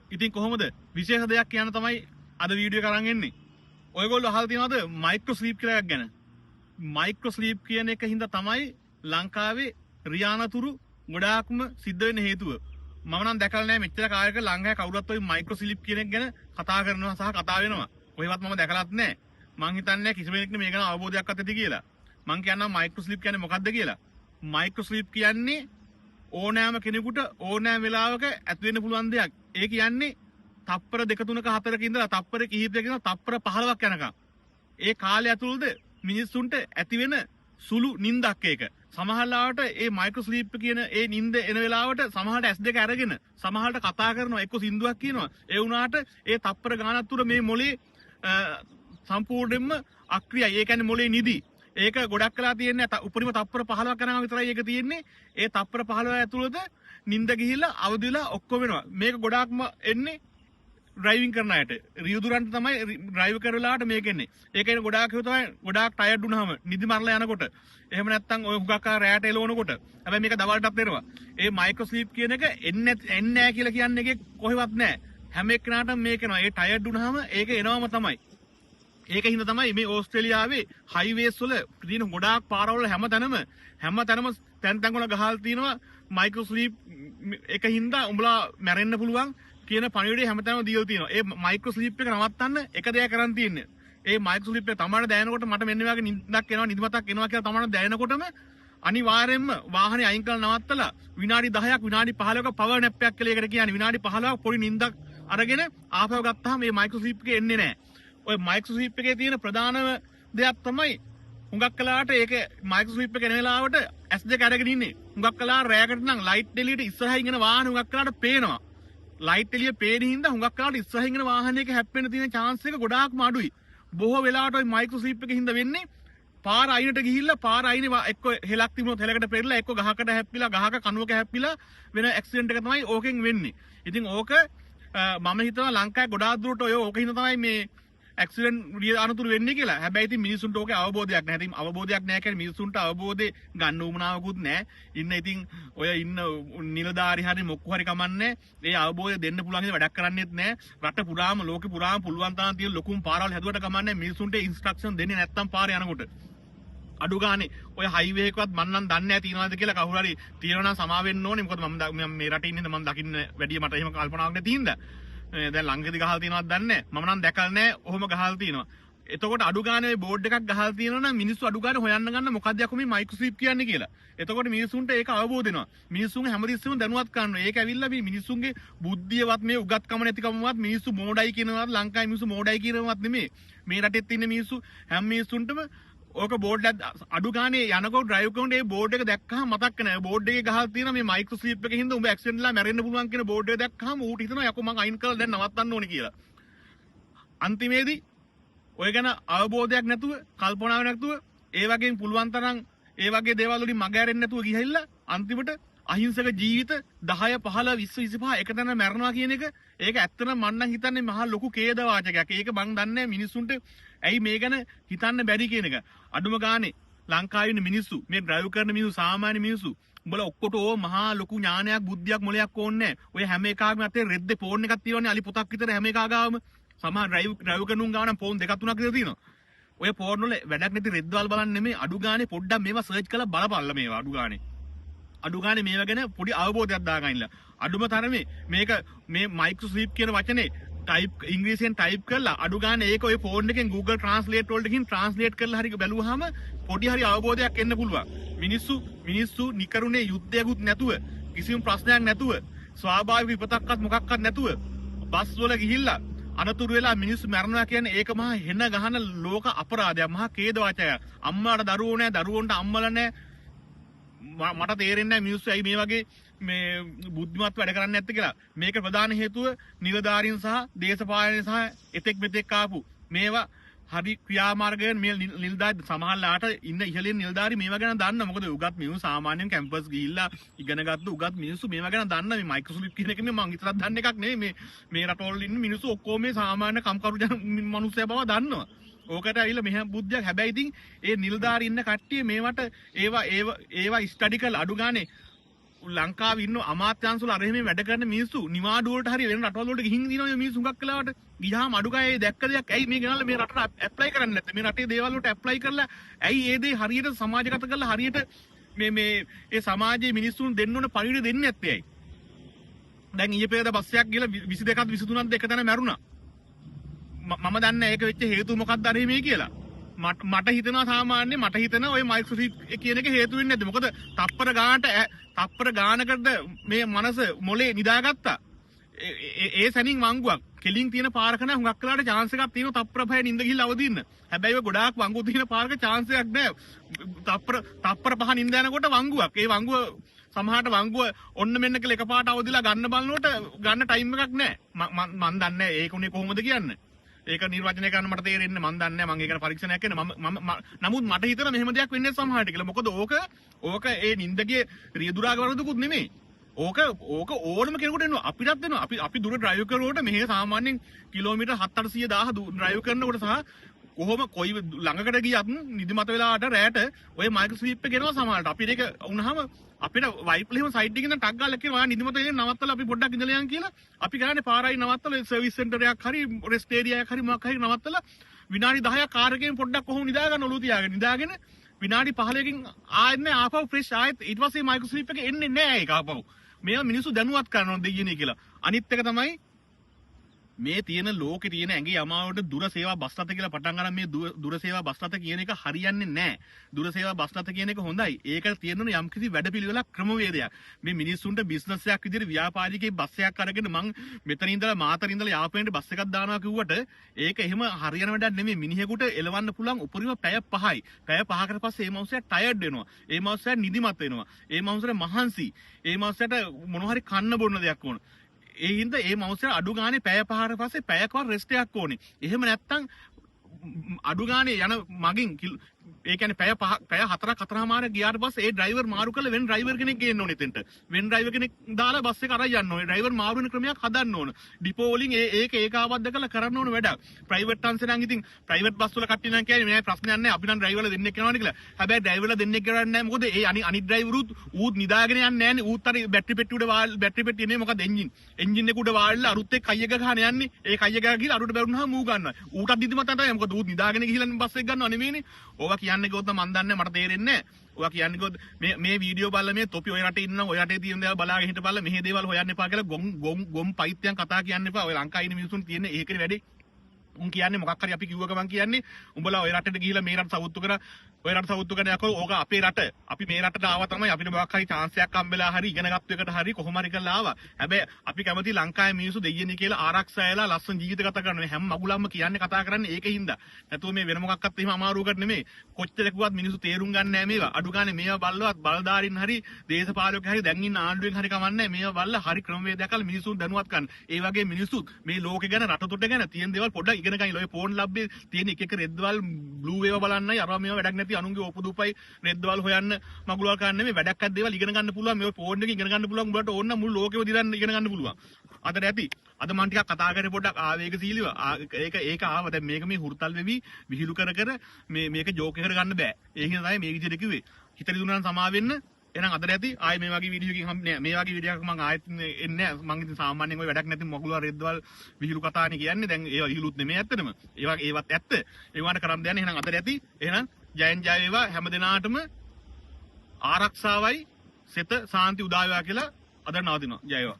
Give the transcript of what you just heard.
ඉතින් කොහොමද විශේෂ දෙයක් කියන්න තමයි අද වීඩියෝ එක අරන් එන්නේ. ඔයගොල්ලෝ අහලා තියෙනවද මයික්‍රෝ ස්ලීප් කියලා එකක් ගැන? මයික්‍රෝ ස්ලීප් කියන එක හින්දා තමයි ලංකාවේ රියානතුරු ගොඩාක්ම සිද්ධ වෙන්න හේතුව. මම නම් දැකලා නැහැ මෙච්චර කාලයක ලංකාවේ කවුරුත් ඔය මයික්‍රෝ ස්ලීප් කියන එක ගැන කතා කරනවා සහ කතා වෙනවා. කොහෙවත් මම දැකලත් නැහැ. මං හිතන්නේ කිසිම කෙනෙක් මේ ගැන අවබෝධයක් අත් ඇති කියලා. මං කියන්නම් මයික්‍රෝ ස්ලීප් කියන්නේ මොකක්ද කියලා. මයික්‍රෝ ස්ලීප් කියන්නේ ඕනෑම කෙනෙකුට ඕනෑම වෙලාවක ඇති වෙන්න පුළුවන් දෙයක්. ඒ කියන්නේ තප්පර 2 3 4ක ඉඳලා තප්පර කිහිපයක ඉඳලා තප්පර 15ක් යනකම්. ඒ කාලය ඇතුළත මිනිස්සුන්ට ඇති වෙන සුළු නිින්දක් ඒක. සමහරවිට ඒ මයික්‍රෝ ස්ලීප් කියන ඒ නිින්ද එන වෙලාවට සමහරට S2 අරගෙන සමහරට කතා කරනවා එක්ක සින්දුවක් කියනවා. ඒ වුණාට ඒ තප්පර ගානක් තුර මේ මොලේ සම්පූර්ණයෙන්ම අක්‍රියයි. ඒ කියන්නේ මොලේ නිදි. ඒක ගොඩක් කළා තියෙන්නේ උපරිම තප්පර 15ක් යනවා විතරයි ඒක තියෙන්නේ. ඒ තප්පර 15 ඇතුළත නිින්ද ගිහිල්ලා අවදි වෙලා ඔක්කොම වෙනවා. මේක ගොඩාක්ම එන්නේ ඩ්‍රයිවිං කරන අයට. රියදුරන්ට තමයි ඩ්‍රයිව් කරලාට මේක එන්නේ. ඒක එන ගොඩාක් තමයි ගොඩාක් ටයර්ඩ් වුණාම නිදි මරලා යනකොට. එහෙම නැත්නම් ඔය හුඟක් රැයට එලවනකොට. හැබැයි මේක දවල්ටත් එනවා. ඒ මයික්‍රෝ ස්ලීප් කියන එක එන්නේ නැහැ කියලා කියන්නේ එකේ කොහෙවත් නැහැ. හැම එක්කනටම මේක එනවා. ඒ ටයර්ඩ් වුණාම ඒක එනවම තමයි. ඒක හින්දා තමයි මේ ඕස්ට්‍රේලියාවේ හයිවේස් වල තියෙන ගොඩාක් පාරවල හැමතැනම තැන් තැන් වල ගහලා තියෙනවා මයික්‍රෝ ස්ලීප් එක හින්දා උඹලා මැරෙන්න පුළුවන් කියන පණිවිඩය හැමතැනම දීලා තියෙනවා. ඒ මයික්‍රෝ ස්ලීප් එක නවත්තන්න එක දෙයක් කරන් තියෙන්නේ. ඒ මයික්‍රෝ ස්ලීප් එක තමයි දැනෙනකොට මට මෙන්න මේ වගේ නිින්දක් එනවා නිදිමතක් එනවා කියලා තමයි දැනෙනකොටම අනිවාර්යෙන්ම වාහනේ අයින් කරලා නවත්තලා විනාඩි 10ක් විනාඩි 15ක පවර් නැප් එකක් කියලා ඒකට කියන්නේ. විනාඩි 15ක් පොඩි නිින්දක් අරගෙන ආපහු ගත්තාම මේ මයික්‍රෝ ස්ලීප් එකේ එන්නේ නැහැ. ඔය මයික්‍රෝ ස්ලීප් එකේ තියෙන ප්‍රධානම දෙයක් තමයි හුඟක් කලාවට ඒක මයික්‍රෝ ස්ලීප් එක එන වෙලාවට S2 අරගෙන ඉන්නේ. හුඟක් කලා රෑකට නම් ලයිට් එළියට ඉස්සරහින් එන වාහන හුඟක් කලාවට පේනවා. ලයිට් එළිය පේන හින්දා හුඟක් කලාවට ඉස්සරහින් එන වාහනයක හැප්පෙන්න තියෙන chance එක ගොඩාක්ම අඩුයි. බොහෝ වෙලාවට ওই මයික්‍රෝ ස්ලීප් එකේ හින්දා වෙන්නේ පාර අයිනට ගිහිල්ලා පාර අයිනේ එක්ක හෙලක් තිබුණොත් හෙලකට පෙරලා එක්ක ගහකට හැප්පිලා ගහක කණුවක හැප්පිලා වෙන ඇක්සිඩන්ට් එක තමයි ඕකෙන් වෙන්නේ. ඉතින් ඕක මම හිතනවා ලංකාවේ ගොඩාක් දුරට ඔය ඕක හින්දා තමයි මේ ඇක්සිඩන්ට් අනතුරු වෙන්නේ කියලා. හැබැයි ඉතින් මිනිසුන්ට ඕකේ අවබෝධයක් නැහැ. ඉතින් අවබෝධයක් නැහැ කියන්නේ මිනිසුන්ට අවබෝධේ ගන්න උවමනාවකුත් නැහැ. ඉතින් ඔය ඉන්න නිලධාරි හරි මොකක් හරි කමන්නේ. ඒ අවබෝධය දෙන්න පුළුවන් ඉතින් වැඩක් කරන්නේත් නැහැ. රට පුරාම ලෝකෙ පුරාම පුළුවන් තරම් තියෙන ලොකුම පාරවල් හැදුවට කමන්නේ මිනිසුන්ට ඉන්ස්ට්‍රක්ෂන් දෙන්නේ නැත්තම් පාරේ යනකොට. අඩු ගානේ ඔය හයිවේ එකවත් මම නම් දන්නේ නැහැ තියනවාද කියලා කවුරු හරි තියනවා නම් සමා වෙන්න ඕනේ. මොකද මම මේ රටේ ඉන්නේ මම දකින්න වැඩි මට එහෙම කල්පනාවක් නැති හින්දා. දැන් ළඟදී ගහලා තියෙනවද දන්නේ නැහැ. මම නම් දැකලා නැහැ. ඔහොම ගහලා තියෙනවා. එතකොට අඩු ගානේ මේ බෝඩ් එකක් ගහලා තියෙනවා නම් මිනිස්සු අඩු ගානේ හොයන්න ගන්න මොකක්ද යකෝ මේ මයික්‍රෝ ස්ලීප් කියන්නේ කියලා. එතකොට මිනිස්සුන්ට ඒක අවබෝධ වෙනවා. මිනිස්සුන්ගේ හැමතිස්සෙම දැනුවත් කරනවා. ඒක ඇවිල්ලා මේ මිනිස්සුන්ගේ බුද්ධියවත් මේ උගත්කම නැතිකමවත් මිනිස්සු මෝඩයි කියනවත් ලංකාවේ මිනිස්සු මෝඩයි කියනවත් නෙමෙයි. මේ රටෙත් ඉන්න මිනිස්සු හැම මිනිස්සුන්ටම ඕක බෝඩ් එක අඩු ගානේ යනකොට ඩ්‍රයිව් කරනකොට ඒ බෝඩ් එක දැක්කහම මතක් නැහැ. බෝඩ් එකේ ගහලා තියෙනවා මේ මයික්‍රෝ ස්ලීප් එකකින් හින්දා උඹ ඇක්සිඩන්ට් වෙලා මැරෙන්න පුළුවන් කියන බෝඩ් එක දැක්කහම ඌට හිතනවා යකෝ මං අයින් කරලා දැන් නවත්තන්න ඕනේ කියලා. අන්තිමේදී ඔය ගැන අවබෝධයක් නැතුව කල්පනාවක් නැතුව ඒ වගේම පුළුවන් තරම් ඒ වගේ දේවල් වලින් මග ඇරෙන්න නැතුව ගිහිල්ලා අන්තිමට අහිංසක ජීවිත 10 15 20 25 එකතැන මැරෙනවා කියන එක ඒක ඇත්තටම මම නම් හිතන්නේ මහා ලොකු ඛේද වාචකයක්. ඒක මං දන්නේ මිනිස්සුන්ට ඇයි මේ ගැන හිතන්න බැරි කියන එක. අඩුම ගානේ ලංකාවේ ඉන්න මිනිස්සු මේ ඩ්‍රයිව් කරන මිනිස්සු සාමාන්‍ය මිනිස්සු උඹලා ඔක්කොට ඕ මහා ලොකු ඥානයක් බුද්ධියක් මොලයක් ඕනේ නැහැ. ඔය හැම එකාගම අතේ රෙද්දේ ෆෝන් එකක් තියෙනවනේ අලි පොතක් විතර හැම එකා ගාවම. සමහර ඩ්‍රයිව් කරනුන් ගාව නම් ෆෝන් දෙකක් තුනක් විතර තියෙනවා. ඔය ෆෝන් වල වැඩක් නැති රෙද්දවල් බලන්න නෙමෙයි අඩු ගානේ පොඩ්ඩක් මේවා සර්ච් කරලා බලපල්ලා මේවා අඩු ගානේ මේවා ගැන පොඩි අවබෝධයක් දාගන්නilla. අඩුම තරමේ මේක මේ මයික්‍රෝ ස්ලීප් කියන වචනේ ඉංග්‍රීසියෙන් ටයිප් කරලා අඩු ගානේ ඒක ඔය ෆෝන් එකෙන් Google Translate වලට ගිහින් ට්‍රාන්ස්ලේට් කරලා හරි බැලුවාම පොඩි හරි අවබෝධයක් එන්න පුළුවන්. මිනිස්සු නිකරුණේ යුද්ධයකුත් නැතුව කිසිම ප්‍රශ්නයක් නැතුව ස්වාභාවික විපතක්වත් මොකක්වත් නැතුව බස් වල ගිහිල්ලා අනතුරු වෙලා මිනිස්සු මැරෙනවා කියන්නේ ඒක මහා හෙන ගහන ලෝක අපරාධයක්. මහා ඛේද වාචකයක්. අම්මාට දරුවෝ නැහැ, දරුවන්ට අම්මලා නැහැ. මට තේරෙන්නේ නැහැ මිනිස්සු ඇයි මේ වගේ මේ බුද්ධිමත් වැඩ කරන්නේ නැත්තේ කියලා. මේක ප්‍රධාන හේතුව නිලධාරීන් සහ දේශපාලනය සහ එතෙක් මෙතෙක් ආපු මේවා හරි ක්‍රියාමාර්ගයෙන් මේ නිලධාරි සමහරලාට ඉන්න ඉහළින් නිලධාරි මේවා ගැන දන්න. මොකද උගත් මිනිස්සු සාමාන්‍යයෙන් කැම්පස් ගිහිල්ලා ඉගෙනගත්තු උගත් මිනිස්සු මේවා ගැන දන්න. මේ මයික්‍රෝ ස්ලීප් කියන එක මම විතරක් දන්න එකක් නෙවෙයි. මේ රටවල ඉන්න මිනිස්සු ඔක්කොම මේ සාමාන්‍ය කම්කරු මිනිස්සු බව දන්නවා. ඕකට ඇවිල්ලා මෙහෙම බුද්ධියක්. හැබැයි ඉතින් ඒ නිලධාරි ඉන්න කට්ටිය මේවට ඒවා ස්ටඩි කරලා අඩු ගානේ ලංකාවේ ඉන්න අමාත්‍යාංශ වල අරෙහිම වැඩ කරන මිනිස්සු නිවාඩු වලට හරි වෙන රටවල් වලට ගිහින් දිනවා මේ මිනිස්සු හුඟක් වෙලාවට ගියාම අඩුගායේ දැක්ක දෙයක් ඇයි මේ ගෙනල්ලා මේ රටට ඇප්ලයි කරන්නේ නැත්තේ මේ රටේ දේවල් වලට ඇප්ලයි කරලා ඇයි ඒ දේ හරියට සමාජගත කරලා හරියට මේ ඒ සමාජයේ මිනිස්සුන් දෙන්න ඕන පරිදි දෙන්නේ නැත්තේ ඇයි දැන් ඊයේ පෙරේද බස් එකක් ගිහලා 22ක් 23ක් දෙක තැන මැරුණා මම දන්නේ ඒක වෙච්ච හේතුව මොකක්ද අර මේ කියලා මට හිතෙනවා සාමාන්‍ය මට හිතෙනවා ඔය මයික්‍රොචිප් කියන එක හේතු වෙන්නේ නැද්ද මොකද තප්පර ගානකට මේ මනස මොලේ නිදාගත්තා ඒ සැනින් වංගුවක් කෙලින් තියෙන පාරක නෑ හුඟක් වෙලාට chance එකක් තියෙනවා තප්පර භය නින්ද ගිහිල්ලා අවදි ඉන්න හැබැයි ඔය ගොඩාක් වංගු තියෙන පාරක chance එකක් නෑ තප්පර පහ නින්ද යනකොට වංගුවක් ඒ වංගුව සමහරට වංගුව ඔන්න මෙන්න කියලා එකපාරට අවදිලා ගන්න බලනකොට ගන්න ටයිම් එකක් නෑ මන් දන්නේ ඒක උනේ කොහොමද කියන්නේ ඒක නිර්වචනය කරන්න මට තේරෙන්නේ මන් දන්නේ නැහැ මම ඒකට පරීක්ෂණයක් කරන්න මම නමුත් මට හිතෙනවා මෙහෙම දෙයක් වෙන්නේ සමහරට කියලා මොකද ඕක ඒ නින්දගේ රියදුරාගේ වරදකුත් නෙමෙයි ඕක ඕනම කෙනෙකුට එනවා අපිටත් එනවා අපි දුර ඩ්‍රයිව් කරනකොට මෙහෙ සාමාන්‍යයෙන් කිලෝමීටර් 700-1000 ඩ්‍රයිව් කරනකොට සහ කොහොම කොයි ළඟකට ගියත් නිදිමත වෙලාවට රැට ඔය මයික්‍රෝ ස්වීප් එක ගෙනවා සමහරට අපිට ඒක වුණාම අපිට වයිප්ල එහෙම සයිඩ් එකකින් ටක් ගාලා කියනවා නිදිමත එන්නේ නවත්තලා අපි පොඩ්ඩක් ඉඳලා යන් කියලා අපි කරන්නේ පාරයි නවත්තලා සර්විස් සෙන්ටර් එකක් හරි රෙස්ට් ඒරියා එකක් හරි මොකක් හරි නවත්තලා විනාඩි 10ක් කාර් එකෙන් පොඩ්ඩක් කොහොම නිදා ගන්න ඔලුව තියාගෙන නිදාගෙන විනාඩි 15කින් ආයෙත් ආපහු ෆ්‍රෙෂ් ආයෙත් ඊට පස්සේ මයික්‍රෝ ස්වීප් එක එන්නේ නැහැ ඒක ආපහු මේවා මිනිස්සු දැනුවත් කරනවා දෙයියනේ කියලා අනිත් එක තමයි මේ තියෙන ලෝකේ තියෙන ඇඟේ යමාවට දුර සේවා බස් රථ කියලා පටන් ගන්න මේ දුර සේවා බස් රථ කියන එක හරියන්නේ නැහැ. දුර සේවා බස් රථ කියන එක හොඳයි. ඒකට තියෙන යම්කිසි වැඩපිළිවෙලක් ක්‍රමවේදයක්. මේ මිනිස්සුන්ට බිස්නස් එකක් විදිහට ව්‍යාපාරිකේ බස් එකක් අරගෙන මං මෙතන ඉඳලා මාතර ඉඳලා යාපනේට බස් එකක් දානවා කිව්වට ඒක එහෙම හරියන වැඩක් නෙමෙයි. මිනිහෙකුට එලවන්න පුළුවන් උපරිම පැය 5යි. පැය 5කට පස්සේ මේ මනුස්සයා ටයර්ඩ් වෙනවා. ඒ මනුස්සයා නිදිමත වෙනවා. ඒ මනුස්සයා මහන්සි. ඒ මනුස්සයාට මොනවා හරි කන්න බොන්න දෙයක් ඕන. ඒ හින්දා ඒ මනුස්සයා අඩු ගානේ පැය 5කට පස්සේ පැයකවත් රෙස්ට් එකක් ඕනේ. එහෙම නැත්තම් අඩු ගානේ යන මගින් ඒ කියන්නේ පැය 4:00 ගියාට පස්සේ ඒ ඩ්‍රයිවර් මාරු කරලා වෙන ඩ්‍රයිවර් කෙනෙක් ගේන්න ඕනේ එතෙන්ට. වෙන ඩ්‍රයිවර් කෙනෙක් දාලා බස් එක අරන් යන්න ඕනේ. ඩ්‍රයිවර් මාරු වෙන ක්‍රමයක් හදන්න ඕන. ඩිපෝ වලින් ඒක ආවද්ද කරලා කරන්න ඕන වැඩක්. ප්‍රයිවට් අංශේ නම් ඉතින් ප්‍රයිවට් බස් වල කට්ටිය නම් කියන්නේ නෑ ප්‍රශ්නයක් නෑ අපි නම් ඩ්‍රයිවර්ලා දෙන්නෙක් යනවානේ කියලා. හැබැයි ඩ්‍රයිවර්ලා දෙන්නෙක් කරන්නේ නෑ මොකද ඒ අනිත් ඩ්‍රයිවරුත් ඌත් නිදාගෙන යන්නේ නෑනේ. ඌත් අර බැටරි පෙට්ටි උඩ බැටරි පෙට්ටිය නේ මොකද එන්ජින් එක උඩ වාල්ලා අරුත් එක්ක කයිය ගහන යන්නේ. ඒ කයිය ගහ ගිහලා අරුට බැරුණාම ඌ ගන්නවා. ඌටත් නිදිමත නැහැ මොකද ඌත් නිදාගෙන ගිහලා බස් එක ගන්නව නෙමෙයිනේ. ඕවා කියන්නේ ගොත මන් දන්නේ මට තේරෙන්නේ නැහැ. ඔයා කියන්නේ කොහොමද මේ වීඩියෝ බලලා මේ තොපි ඔය රටේ ඉන්නවා ඔය රටේ තියෙන දේවල් බලාගෙන හිටපල්ලා මෙහි දේවල් හොයන්න එපා කියලා ගොම් පයිත්‍යයන් කතා කියන්න එපා. ඔය ලංකාවේ ඉන්න මිනිස්සුන් තියෙන ඒකේ වැඩේ උන් කියන්නේ මොකක් හරි අපි කිව්ව ගමන් කියන්නේ උඹලා ඔය රටට ගිහිල්ලා මේ රට සවුත්තු කර ඔය රට සවුත්තු කරන යකෝ ඕක අපේ රට අපි මේ රටට ආවා තමයි අපිට මොකක් හරි chance එකක් හම්බෙලා හරි ඉගෙනගත්තු එකට හරි කොහොම හරි කරලා ආවා. හැබැයි අපි කැමති ලංකාවේ මිනිස්සු දෙයියනේ කියලා ආරක්ෂායලා ලස්සන ජීවිත ගත කරන හැම මගුලම්ම කියන්නේ කතා කරන්නේ ඒකින්ද. නැතුව මේ වෙන මොකක්වත් එහෙම අමාරුවකට නෙමෙයි. කොච්චර කිව්වත් මිනිස්සු තේරුම් ගන්න නැහැ මේවා. අඩු ගානේ මේවා බල්ලවත් බලදාරින් හරි දේශපාලකයෝ හරි දැන් ඉන්න ආණ්ඩුවෙන් හරි කමන්නේ මේවා බල්ලා හරි ක්‍රමවේදයක් අල්ල මිනිස්සුන් දැනුවත් කරන්න. ඒ වගේ මිනිස්සුත් මේ ලෝකේ ගැන රට තොට ගැන තියෙන දේවල් පොඩ්ඩක් ඉගෙන ගන්න. ඔය ෆෝන් ලබ්බේ තියෙන එක රෙද්දවල් බ්ලූ ඒවා බලන්නයි අරවා මේවා වැඩක් නැති අනුන්ගේ ඕපදුපයි රෙද්දවල් හොයන්න මගුලවල් කරන්න නෙමෙයි වැඩක් අත් දේවල් ඉගෙන ගන්න පුළුවන් මේ ෆෝන් එකකින් ඉගෙන ගන්න පුළුවන් උඹට ඕන නම් මුළු ලෝකෙම දිරන්න ඉගෙන ගන්න පුළුවන් අතට ඇති අද මම ටිකක් කතා කරේ පොඩ්ඩක් ආවේගශීලීව ඒක ආව දැන් මේක මේ හුරුතල් වෙවි විහිළු කර මේක ජෝක් එකට ගන්න බෑ ඒ හින්දා තමයි මේ විදිහට කිව්වේ හිතේ දුන්නා නම් සමා වෙන්න එහෙනම් අදට ඇති ආයේ මේ වගේ වීඩියෝ එකකින් මේ වගේ වීඩියෝ එකක් මම ආයෙත් එන්නේ නැහැ මම ඉතින් සාමාන්‍යයෙන් ඔය වැඩක් නැති මගුලවා රෙද්දවල් විහිළු කතානේ කියන්නේ දැන් ඒවා විහිළුත් නෙමෙයි ඇත්තටම ඒවත් ඇත්ත ඒවට කරන් දෙන්නේ එහෙනම් අදට ඇති එහෙනම් ජයෙන් ජය වේවා හැම දිනාටම ආරක්ෂාවයි සිත සාන්ති උදා වේවා කියලා අද නවතිනවා ජය වේවා